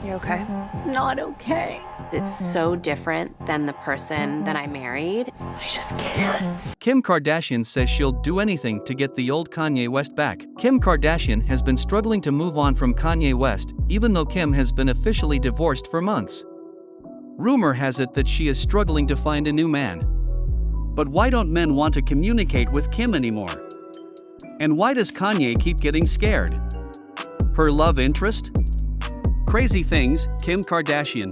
You okay? Not okay. It's so different than the person that I married. I just can't. Kim Kardashian says she'll do anything to get the old Kanye West back. Kim Kardashian has been struggling to move on from Kanye West, even though Kim has been officially divorced for months. Rumor has it that she is struggling to find a new man. But why don't men want to communicate with Kim anymore? And why does Kanye keep getting scared? Her love interest? Crazy things, Kim Kardashian.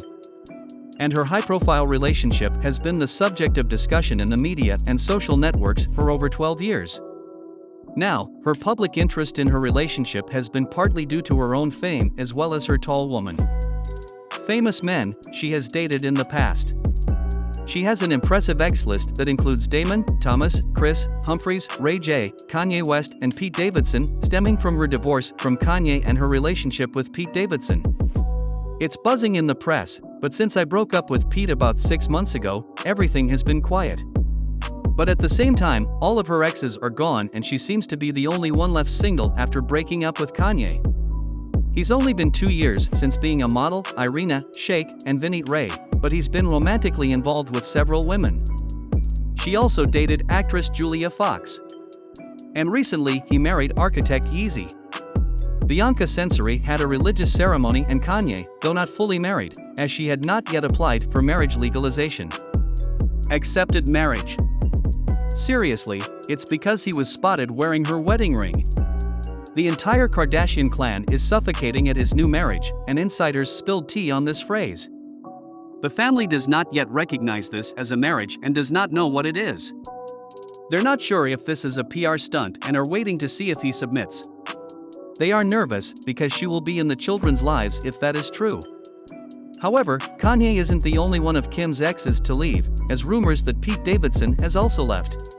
And her high-profile relationship has been the subject of discussion in the media and social networks for over 12 years. Now, her public interest in her relationship has been partly due to her own fame as well as her tall woman. Famous men she has dated in the past. She has an impressive ex list that includes Damon, Thomas, Chris, Humphries, Ray J, Kanye West, and Pete Davidson, stemming from her divorce from Kanye and her relationship with Pete Davidson. It's buzzing in the press, but since I broke up with Pete about 6 months ago, everything has been quiet. But at the same time, all of her exes are gone and she seems to be the only one left single after breaking up with Kanye. He's only been 2 years since being a model, Irina, Shayk, and Vinny Ray, but he's been romantically involved with several women. She also dated actress Julia Fox. And recently he married architect Yeezy. Bianca Censori had a religious ceremony and Kanye, though not fully married, as she had not yet applied for marriage legalization. Accepted marriage. Seriously, it's because he was spotted wearing her wedding ring. The entire Kardashian clan is suffocating at his new marriage, and insiders spilled tea on this phrase. The family does not yet recognize this as a marriage and does not know what it is. They're not sure if this is a PR stunt and are waiting to see if he submits. They are nervous because she will be in the children's lives if that is true. However, Kanye isn't the only one of Kim's exes to leave, as rumors that Pete Davidson has also left.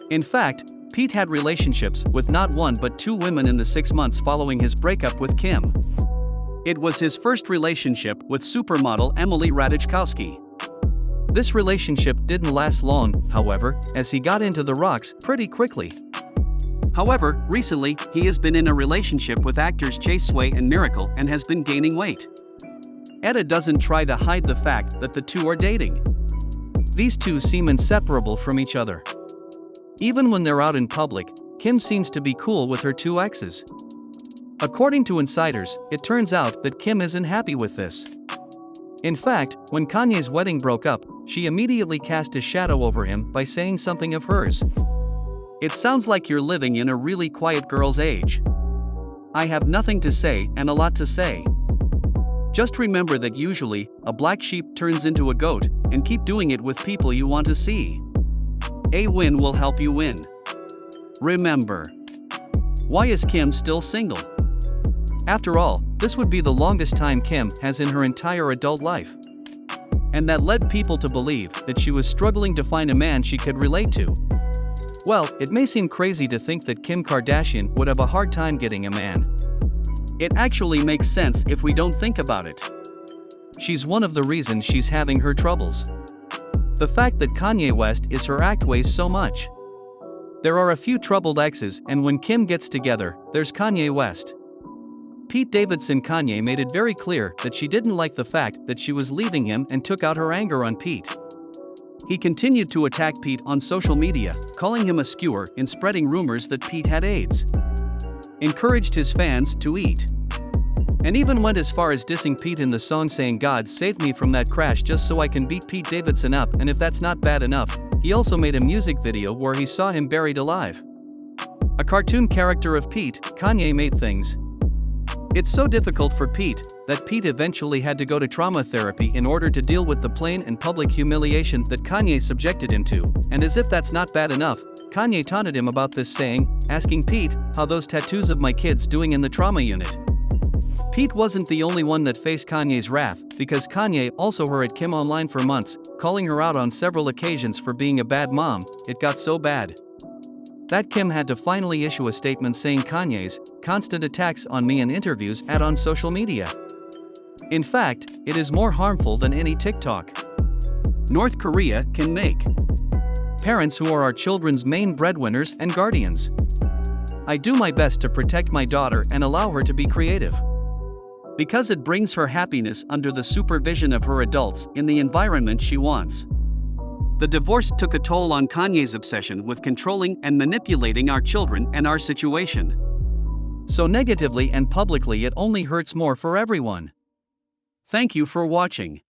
In fact, Pete had relationships with not one but 2 women in the 6 months following his breakup with Kim. It was his first relationship with supermodel Emily Ratajkowski. This relationship didn't last long, however, as he got into the rocks pretty quickly. However, recently, he has been in a relationship with actors Chase Sway and Miracle and has been gaining weight. Etta doesn't try to hide the fact that the two are dating. These two seem inseparable from each other. Even when they're out in public, Kim seems to be cool with her 2 exes. According to insiders, it turns out that Kim isn't happy with this. In fact, when Kanye's wedding broke up, she immediately cast a shadow over him by saying something of hers. "It sounds like you're living in a really quiet girl's age. I have nothing to say and a lot to say. Just remember that usually, a black sheep turns into a goat, and keep doing it with people you want to see. A win will help you win. Remember." Why is Kim still single? After all, this would be the longest time Kim has in her entire adult life. And that led people to believe that she was struggling to find a man she could relate to. Well, it may seem crazy to think that Kim Kardashian would have a hard time getting a man. It actually makes sense if we don't think about it. She's one of the reasons she's having her troubles. The fact that Kanye West is her act weighs so much. There are a few troubled exes, and when Kim gets together, there's Kanye West. Pete Davidson. Kanye made it very clear that she didn't like the fact that she was leaving him and took out her anger on Pete. He continued to attack Pete on social media, calling him a skewer and spreading rumors that Pete had AIDS. Encouraged his fans to eat. And even went as far as dissing Pete in the song, saying, "God save me from that crash just so I can beat Pete Davidson up." And if that's not bad enough, he also made a music video where he saw him buried alive. A cartoon character of Pete, Kanye made things. It's so difficult for Pete that Pete eventually had to go to trauma therapy in order to deal with the plain and public humiliation that Kanye subjected him to. And as if that's not bad enough, Kanye taunted him about this, saying, asking Pete, "How those tattoos of my kids doing in the trauma unit?" Pete wasn't the only one that faced Kanye's wrath, because Kanye also heard Kim online for months, calling her out on several occasions for being a bad mom. It got so bad that Kim had to finally issue a statement saying, "Kanye's constant attacks on me in interviews and on social media. In fact, it is more harmful than any TikTok North Korea can make. Parents who are our children's main breadwinners and guardians. I do my best to protect my daughter and allow her to be creative. Because it brings her happiness under the supervision of her adults in the environment she wants. The divorce took a toll on Kanye's obsession with controlling and manipulating our children and our situation. So negatively and publicly it only hurts more for everyone. Thank you for watching.